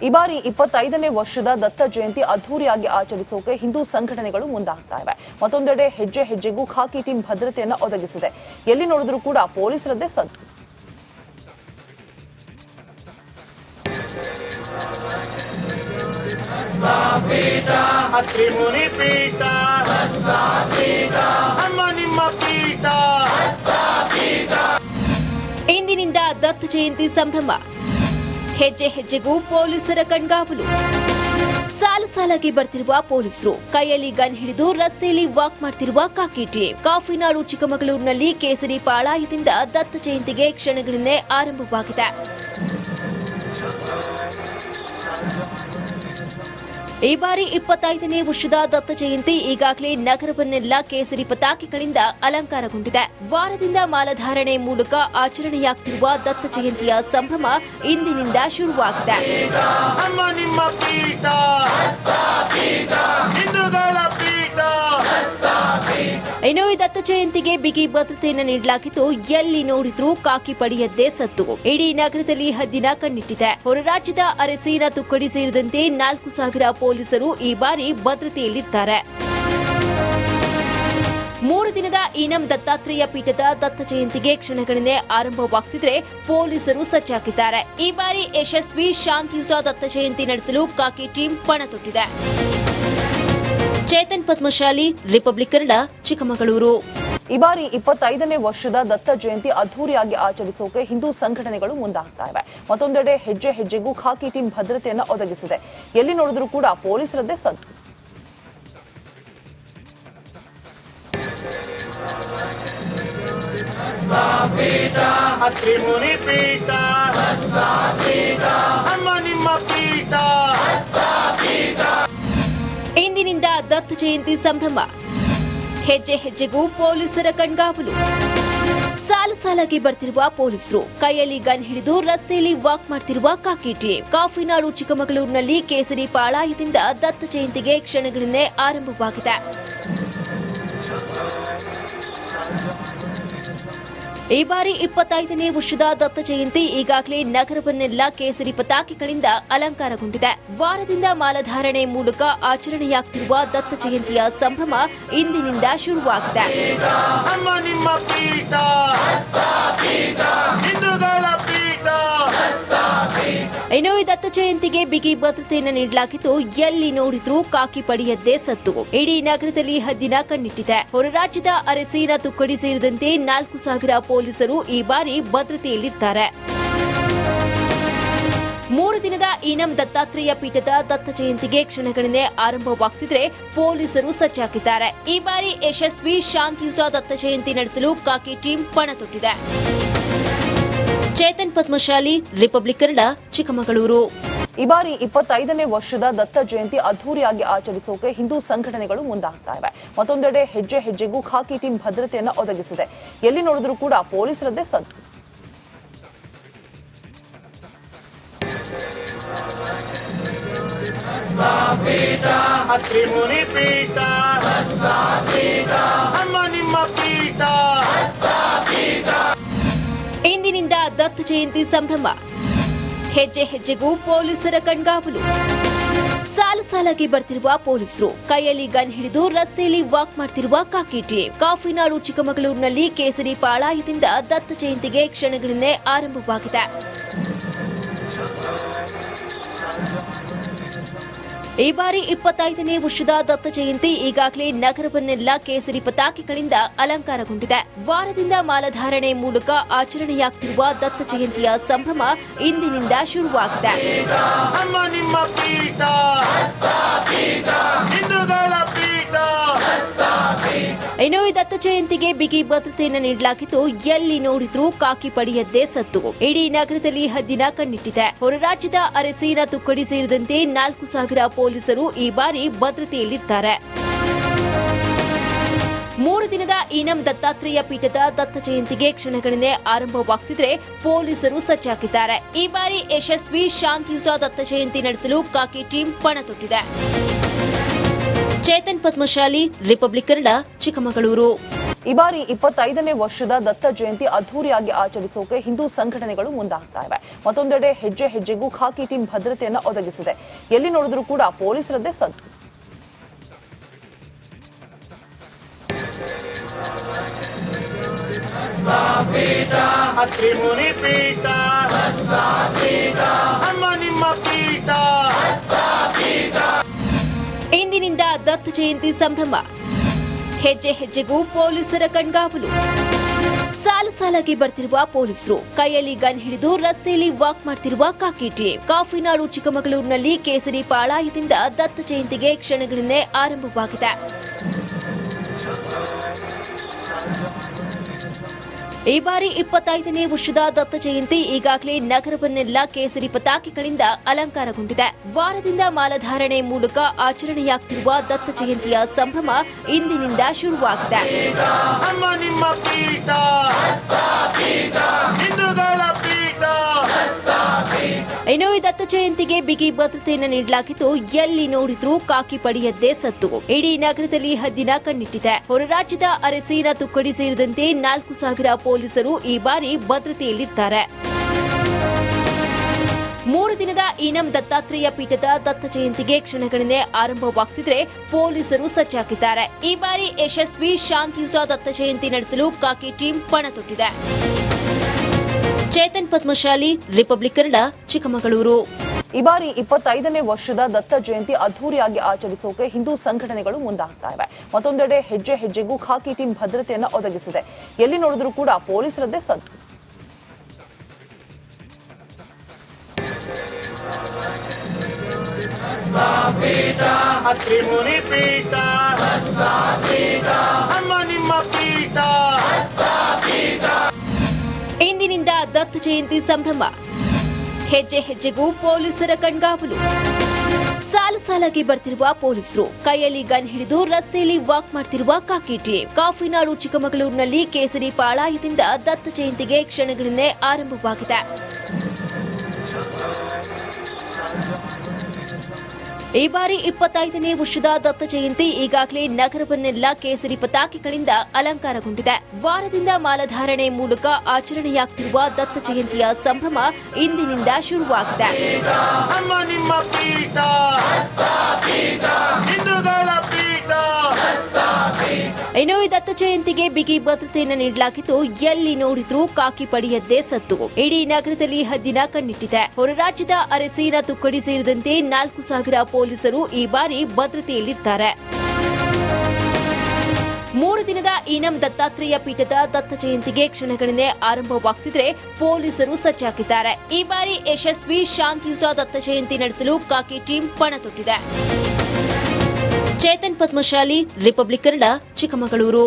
ಈ ಬಾರಿ 25ನೇ ವರ್ಷದ ದತ್ತ ಜಯಂತಿ ಅದ್ದೂರಿಯಾಗಿ ಆಚರಿಸೋಕೆ ಹಿಂದೂ ಸಂಘಟನೆಗಳು ಮುಂದಾಗ್ತಾ ಇವೆ. ಮತ್ತೊಂದೆಡೆ ಹೆಜ್ಜೆ ಹೆಜ್ಜೆಗೂ ಖಾಕಿ ಟೀಮ್ ಭದ್ರತೆಯನ್ನು ಒದಗಿಸಿದೆ. ಎಲ್ಲಿ ನೋಡಿದ್ರೂ ಕೂಡ ಪೊಲೀಸರದ್ದೇ ಸದ್ದು. ಇಂದಿನಿಂದ ದತ್ತ ಜಯಂತಿ ಸಂಭ್ರಮ. ಹೆಜ್ಜೆ ಹೆಜ್ಜೆಗೂ ಪೊಲೀಸರ ಕಣ್ಗಾವಲು. ಸಾಲು ಸಾಲಾಗಿ ಬರ್ತಿರುವ ಪೊಲೀಸರು, ಕೈಯಲ್ಲಿ ಗನ್ ಹಿಡಿದು ರಸ್ತೆಯಲ್ಲಿ ವಾಕ್ ಮಾಡ್ತಿರುವ ಖಾಕಿ ಟೀಮ್. ಕಾಫಿನಾಡು ಚಿಕ್ಕಮಗಳೂರಿನಲ್ಲಿ ಕೇಸರಿ ಪಾಳಾಯದಿಂದ ದತ್ತ ಜಯಂತಿಗೆ ಕ್ಷಣಗಳಿಂದೇ ಆರಂಭವಾಗಿದೆ. ಈ ಬಾರಿ 25ನೇ ವರ್ಷದ ದತ್ತ ಜಯಂತಿ ಈಗಾಗಲೇ ನಗರವನ್ನೆಲ್ಲ ಕೇಸರಿ ಪತಾಕೆಗಳಿಂದ ಅಲಂಕಾರಗೊಂಡಿದೆ. ವಾರದಿಂದ ಮಾಲಾಧಾರಣೆ ಮೂಲಕ ಆಚರಣೆಯಾಗುತ್ತಿರುವ ದತ್ತ ಜಯಂತಿಯ ಸಂಭ್ರಮ ಇಂದಿನಿಂದ ಶುರುವಾಗಿದೆ. ಇನ್ನು ಈ ದತ್ತ ಜಯಂತಿಗೆ ಬಿಗಿ ಭದ್ರತೆಯನ್ನು ನೀಡಲಾಗಿದ್ದು, ಎಲ್ಲಿ ನೋಡಿದ್ರೂ ಖಾಕಿ ಪಡೆಯದ್ದೇ ಸತ್ತು. ಇಡೀ ನಗರದಲ್ಲಿ ಹದ್ದಿನ ಕಣ್ಣಿಟ್ಟಿದೆ. ಹೊರ ರಾಜ್ಯದ ಅರೆಸೇನ ತುಕ್ಕಡಿ ಸೇರಿದಂತೆ 4,000 ಪೊಲೀಸರು ಈ ಬಾರಿ ಭದ್ರತೆಯಲ್ಲಿದ್ದಾರೆ. 3 ದಿನದ ಈನಂ ದತ್ತಾತ್ರೇಯ ಪೀಠದ ದತ್ತ ಜಯಂತಿಗೆ ಕ್ಷಣಗಳಿಂದೇ ಆರಂಭವಾಗುತ್ತಿದ್ರೆ ಪೊಲೀಸರು ಸಜ್ಜಾಗಿದ್ದಾರೆ. ಈ ಬಾರಿ ಯಶಸ್ವಿ ಶಾಂತಿಯುತ ದತ್ತ ಜಯಂತಿ ನಡೆಸಲು ಖಾಕಿ ಟೀಮ್ ಪಣ ತೊಟ್ಟಿದೆ. ಚೇತನ್ ಪದ್ಮಶಾಲಿ, ರಿಪಬ್ಲಿಕ್ ಕನ್ನಡ, ಚಿಕ್ಕಮಗಳೂರು. ಈ ಬಾರಿ 25ನೇ ವರ್ಷದ ದತ್ತ ಜಯಂತಿ ಅದ್ದೂರಿಯಾಗಿ ಆಚರಿಸೋಕೆ ಹಿಂದೂ ಸಂಘಟನೆಗಳು ಮುಂದಾಗ್ತಾ ಇವೆ. ಮತ್ತೊಂದೆಡೆ ಹೆಜ್ಜೆ ಹೆಜ್ಜೆಗೂ ಖಾಕಿ ಟೀಮ್ ಭದ್ರತೆಯನ್ನು ಒದಗಿಸಿದೆ. ಎಲ್ಲಿ ನೋಡಿದ್ರೂ ಕೂಡ ಪೊಲೀಸರದ್ದೇ ಸದ್ದು. ಇಂದಿನಿಂದ ದತ್ತ ಜಯಂತಿ ಸಂಭ್ರಮ. ಹೆಜ್ಜೆ ಹೆಜ್ಜೆಗೂ ಪೊಲೀಸರ ಕಣ್ಗಾವಲು. ಸಾಲು ಸಾಲಾಗಿ ಬರ್ತಿರುವ ಪೊಲೀಸರು, ಕೈಯಲ್ಲಿ ಗನ್ ಹಿಡಿದು ರಸ್ತೆಯಲ್ಲಿ ವಾಕ್ ಮಾಡ್ತಿರುವ ಖಾಕಿ ಟೀಮ್. ಕಾಫಿನಾಡು ಚಿಕ್ಕಮಗಳೂರಿನಲ್ಲಿ ಕೇಸರಿ ಪಾಳಾಯದಿಂದ ದತ್ತ ಜಯಂತಿಗೆ ಕ್ಷಣಗಳಿಂದೇ ಆರಂಭವಾಗಿದೆ. ಈ ಬಾರಿ 25ನೇ ವರ್ಷದ ದತ್ತ ಜಯಂತಿ ಈಗಾಗಲೇ ನಗರವನ್ನೆಲ್ಲ ಕೇಸರಿ ಪತಾಕೆಗಳಿಂದ ಅಲಂಕಾರಗೊಂಡಿದೆ. ವಾರದಿಂದ ಮಾಲಾಧಾರಣೆ ಮೂಲಕ ಆಚರಣೆಯಾಗುತ್ತಿರುವ ದತ್ತ ಜಯಂತಿಯ ಸಂಭ್ರಮ ಇಂದಿನಿಂದ ಶುರುವಾಗಿದೆ. ಇನ್ನು ಈ ದತ್ತ ಜಯಂತಿಗೆ ಬಿಗಿ ಭದ್ರತೆಯನ್ನು ನೀಡಲಾಗಿದ್ದು, ಎಲ್ಲಿ ನೋಡಿದ್ರೂ ಖಾಕಿ ಪಡೆಯದ್ದೇ ಸತ್ತು. ಇಡೀ ನಗರದಲ್ಲಿ ಹದ್ದಿನ ಕಣ್ಣಿಟ್ಟಿದೆ. ಹೊರ ರಾಜ್ಯದ ಅರೆಸೇನ ತುಕ್ಕಡಿ ಸೇರಿದಂತೆ 4,000 ಪೊಲೀಸರು ಈ ಬಾರಿ ಭದ್ರತೆಯಲ್ಲಿದ್ದಾರೆ. 3 ದಿನದ ಈನಂ ದತ್ತಾತ್ರೇಯ ಪೀಠದ ದತ್ತ ಜಯಂತಿಗೆ ಕ್ಷಣಗಳಿಂದೇ ಆರಂಭವಾಗುತ್ತಿದ್ರೆ ಪೊಲೀಸರು ಸಜ್ಜಾಗಿದ್ದಾರೆ. ಈ ಬಾರಿ ಯಶಸ್ವಿ ಶಾಂತಿಯುತ ದತ್ತ ಜಯಂತಿ ನಡೆಸಲು ಖಾಕಿ ಟೀಮ್ ಪಣ ತೊಟ್ಟಿದೆ. ಚೇತನ್ ಪದ್ಮಶಾಲಿ, ರಿಪಬ್ಲಿಕ್ ಕನ್ನಡ, ಚಿಕ್ಕಮಗಳೂರು. ಈ ಬಾರಿ 25ನೇ ವರ್ಷದ ದತ್ತ ಜಯಂತಿ ಅದ್ದೂರಿಯಾಗಿ ಆಚರಿಸೋಕೆ ಹಿಂದೂ ಸಂಘಟನೆಗಳು ಮುಂದಾಗ್ತಾ ಇವೆ. ಮತ್ತೊಂದೆಡೆ ಹೆಜ್ಜೆ ಹೆಜ್ಜೆಗೂ ಖಾಕಿ ಟೀಮ್ ಭದ್ರತೆಯನ್ನು ಒದಗಿಸಿದೆ. ಎಲ್ಲಿ ನೋಡಿದ್ರೂ ಕೂಡ ಪೊಲೀಸರದ್ದೇ ಸದ್ದು. ಇಂದಿನಿಂದ ದತ್ತ ಜಯಂತಿ ಸಂಭ್ರಮ. ಹೆಜ್ಜೆ ಹೆಜ್ಜೆಗೂ ಪೊಲೀಸರ ಕಣ್ಗಾವಲು. ಸಾಲು ಸಾಲಾಗಿ ಬರ್ತಿರುವ ಪೊಲೀಸರು, ಕೈಯಲ್ಲಿ ಗನ್ ಹಿಡಿದು ರಸ್ತೆಯಲ್ಲಿ ವಾಕ್ ಮಾಡ್ತಿರುವ ಖಾಕಿ ಟೀಮ್. ಕಾಫಿನಾಡು ಚಿಕ್ಕಮಗಳೂರಿನಲ್ಲಿ ಕೇಸರಿ ಪಾಳಾಯದಿಂದ ದತ್ತ ಜಯಂತಿಗೆ ಕ್ಷಣಗಳಿಂದೇ ಆರಂಭವಾಗಿದೆ. ಈ ಬಾರಿ 25ನೇ ವರ್ಷದ ದತ್ತ ಜಯಂತಿ ಈಗಾಗಲೇ ನಗರವನ್ನೆಲ್ಲ ಕೇಸರಿ ಪತಾಕೆಗಳಿಂದ ಅಲಂಕಾರಗೊಂಡಿದೆ. ವಾರದಿಂದ ಮಾಲಾಧಾರಣೆ ಮೂಲಕ ಆಚರಣೆಯಾಗುತ್ತಿರುವ ದತ್ತ ಜಯಂತಿಯ ಸಂಭ್ರಮ ಇಂದಿನಿಂದ ಶುರುವಾಗಿದೆ. ಇನ್ನು ಈ ದತ್ತ ಜಯಂತಿಗೆ ಬಿಗಿ ಭದ್ರತೆಯನ್ನು ನೀಡಲಾಗಿದ್ದು, ಎಲ್ಲಿ ನೋಡಿದ್ರೂ ಖಾಕಿ ಪಡೆಯದ್ದೇ ಸತ್ತು. ಇಡೀ ನಗರದಲ್ಲಿ ಹದ್ದಿನ ಕಣ್ಣಿಟ್ಟಿದೆ. ಹೊರ ರಾಜ್ಯದ ಅರೆಸೇನ ತುಕ್ಕಡಿ ಸೇರಿದಂತೆ 4,000 ಪೊಲೀಸರು ಈ ಬಾರಿ ಭದ್ರತೆಯಲ್ಲಿದ್ದಾರೆ. 3 ದಿನದ ಈನಂ ದತ್ತಾತ್ರೇಯ ಪೀಠದ ದತ್ತ ಜಯಂತಿಗೆ ಕ್ಷಣಗಳಿಂದೇ ಆರಂಭವಾಗುತ್ತಿದ್ರೆ ಪೊಲೀಸರು ಸಜ್ಜಾಗಿದ್ದಾರೆ. ಈ ಬಾರಿ ಯಶಸ್ವಿ ಶಾಂತಿಯುತ ದತ್ತ ಜಯಂತಿ ನಡೆಸಲು ಖಾಕಿ ಟೀಮ್ ಪಣ ತೊಟ್ಟಿದೆ. ಚೇತನ್ ಪದ್ಮಶಾಲಿ, ರಿಪಬ್ಲಿಕ್ ಕನ್ನಡ, ಚಿಕ್ಕಮಗಳೂರು. ಈ ಬಾರಿ 25ನೇ ವರ್ಷದ ದತ್ತ ಜಯಂತಿ ಅದ್ದೂರಿಯಾಗಿ ಆಚರಿಸೋಕೆ ಹಿಂದೂ ಸಂಘಟನೆಗಳು ಮುಂದಾಗ್ತಾ ಇವೆ. ಮತ್ತೊಂದೆಡೆ ಹೆಜ್ಜೆ ಹೆಜ್ಜೆಗೂ ಖಾಕಿ ಟೀಮ್ ಭದ್ರತೆಯನ್ನು ಒದಗಿಸಿದೆ. ಎಲ್ಲಿ ನೋಡಿದ್ರೂ ಕೂಡ ಪೊಲೀಸರದ್ದೇ ಸದ್ದು. ಇಂದಿನಿಂದ ದತ್ತ ಜಯಂತಿ ಸಂಭ್ರಮ. ಹೆಜ್ಜೆ ಹೆಜ್ಜೆಗೂ ಪೊಲೀಸರ ಕಣ್ಗಾವಲು. ಸಾಲು ಸಾಲಾಗಿ ಬರ್ತಿರುವ ಪೊಲೀಸರು, ಕೈಯಲ್ಲಿ ಗನ್ ಹಿಡಿದು ರಸ್ತೆಯಲ್ಲಿ ವಾಕ್ ಮಾಡ್ತಿರುವ ಖಾಕಿ ಟೀಮ್. ಕಾಫಿನಾಡು ಚಿಕ್ಕಮಗಳೂರಿನಲ್ಲಿ ಕೇಸರಿ ಪಾಳಾಯದಿಂದ ದತ್ತ ಜಯಂತಿಗೆ ಕ್ಷಣಗಳನ್ನೇ ಆರಂಭವಾಗಿದೆ. ಈ ಬಾರಿ 25ನೇ ವರ್ಷದ ದತ್ತ ಜಯಂತಿ ಈಗಾಗಲೇ ನಗರವನ್ನೆಲ್ಲ ಕೇಸರಿ ಪತಾಕೆಗಳಿಂದ ಅಲಂಕಾರಗೊಂಡಿದೆ. ವಾರದಿಂದ ಮಾಲಾಧಾರಣೆ ಮೂಲಕ ಆಚರಣೆಯಾಗುತ್ತಿರುವ ದತ್ತ ಜಯಂತಿಯ ಸಂಭ್ರಮ ಇಂದಿನಿಂದ ಶುರುವಾಗಿದೆ. ಇನ್ನು ಈ ದತ್ತ ಜಯಂತಿಗೆ ಬಿಗಿ ಭದ್ರತೆಯನ್ನು ನೀಡಲಾಗಿದ್ದು, ಎಲ್ಲಿ ನೋಡಿದ್ರೂ ಖಾಕಿ ಪಡೆಯದ್ದೇ ಸತ್ತು. ಇಡೀ ನಗರದಲ್ಲಿ ಹದ್ದಿನ ಕಣ್ಣಿಟ್ಟಿದೆ. ಹೊರ ರಾಜ್ಯದ ಅರೆಸೇನಾ ತುಕಡಿ ಸೇರಿದಂತೆ 4,000 ಪೊಲೀಸರು ಈ ಬಾರಿ ಭದ್ರತೆಯಲ್ಲಿದ್ದಾರೆ. 3 ದಿನದ ಈನಂ ದತ್ತಾತ್ರೇಯ ಪೀಠದ ದತ್ತ ಜಯಂತಿಗೆ ಕ್ಷಣಗಳನ್ನೇ ಆರಂಭವಾಗುತ್ತಿದ್ರೆ ಪೊಲೀಸರು ಸಜ್ಜಾಗಿದ್ದಾರೆ. ಈ ಬಾರಿ ಯಶಸ್ವಿ ಶಾಂತಿಯುತ ದತ್ತ ಜಯಂತಿ ನಡೆಸಲು ಖಾಕಿ ಟೀಮ್ ಪಣ ತೊಟ್ಟಿದೆ. ಚೇತನ್ ಪದ್ಮಶಾಲಿ, ರಿಪಬ್ಲಿಕ್ ಕನ್ನಡ, ಚಿಕ್ಕಮಗಳೂರು. ಈ ಬಾರಿ 25ನೇ ವರ್ಷದ ದತ್ತ ಜಯಂತಿ ಅದ್ದೂರಿಯಾಗಿ ಆಚರಿಸೋಕೆ ಹಿಂದೂ ಸಂಘಟನೆಗಳು ಮುಂದಾಗ್ತಾ ಇವೆ. ಮತ್ತೊಂದೆಡೆ ಹೆಜ್ಜೆ ಹೆಜ್ಜೆಗೂ ಖಾಕಿ ಟೀಮ್ ಭದ್ರತೆಯನ್ನು ಒದಗಿಸಿದೆ. ಎಲ್ಲಿ ನೋಡಿದ್ರೂ ಕೂಡ ಪೊಲೀಸರದ್ದೇ ಸದ್ದು. ಇಂದಿನಿಂದ ದತ್ತ ಜಯಂತಿ ಸಂಭ್ರಮ. ಹೆಜ್ಜೆ ಹೆಜ್ಜೆಗೂ ಪೊಲೀಸರ ಕಣ್ಗಾವಲು. ಸಾಲು ಸಾಲಾಗಿ ಬರ್ತಿರುವ ಪೊಲೀಸರು, ಕೈಯಲ್ಲಿ ಗನ್ ಹಿಡಿದು ರಸ್ತೆಯಲ್ಲಿ ವಾಕ್ ಮಾಡ್ತಿರುವ ಖಾಕಿ ಟೀಮ್. ಕಾಫಿನಾಡು ಚಿಕ್ಕಮಗಳೂರಿನಲ್ಲಿ ಕೇಸರಿ ಪಾಳಾಯದಿಂದ ದತ್ತ ಜಯಂತಿಗೆ ಕ್ಷಣಗಳನ್ನೇ ಆರಂಭವಾಗಿದೆ. ಈ ಬಾರಿ 25ನೇ ವರ್ಷದ ದತ್ತ ಜಯಂತಿ ಈಗಾಗಲೇ ನಗರವನ್ನೆಲ್ಲ ಕೇಸರಿ ಪತಾಕೆಗಳಿಂದ ಅಲಂಕಾರಗೊಂಡಿದೆ. ವಾರದಿಂದ ಮಾಲಾಧಾರಣೆ ಮೂಲಕ ಆಚರಣೆಯಾಗುತ್ತಿರುವ ದತ್ತ ಜಯಂತಿಯ ಸಂಭ್ರಮ ಇಂದಿನಿಂದ ಶುರುವಾಗಿದೆ. ಇನ್ನು ಈ ದತ್ತ ಜಯಂತಿಗೆ ಬಿಗಿ ಭದ್ರತೆಯನ್ನು ನೀಡಲಾಗಿದ್ದು, ಎಲ್ಲಿ ನೋಡಿದ್ರೂ ಖಾಕಿ ಪಡೆಯದ್ದೇ ಸತ್ತು. ಇಡೀ ನಗರದಲ್ಲಿ ಹದ್ದಿನ ಕಣ್ಣಿಟ್ಟಿದೆ. ಹೊರ ರಾಜ್ಯದ ಅರೆಸೇನಾ ತುಕಡಿ ಸೇರಿದಂತೆ 4,000 ಪೊಲೀಸರು ಈ ಬಾರಿ ಭದ್ರತೆಯಲ್ಲಿದ್ದಾರೆ. 3 ದಿನದ ಈನಂ ದತ್ತಾತ್ರೇಯ ಪೀಠದ ದತ್ತ ಜಯಂತಿಗೆ ಕ್ಷಣಗಳನ್ನೇ ಆರಂಭವಾಗುತ್ತಿದ್ರೆ ಪೊಲೀಸರು ಸಜ್ಜಾಗಿದ್ದಾರೆ. ಈ ಬಾರಿ ಯಶಸ್ವಿ ಶಾಂತಿಯುತ ದತ್ತ ಜಯಂತಿ ನಡೆಸಲು ಖಾಕಿ ಟೀಮ್ ಪಣ ತೊಟ್ಟಿದೆ. ಚೇತನ್ ಪದ್ಮಶಾಲಿ, ರಿಪಬ್ಲಿಕ್ ಕನ್ನಡ, ಚಿಕ್ಕಮಗಳೂರು.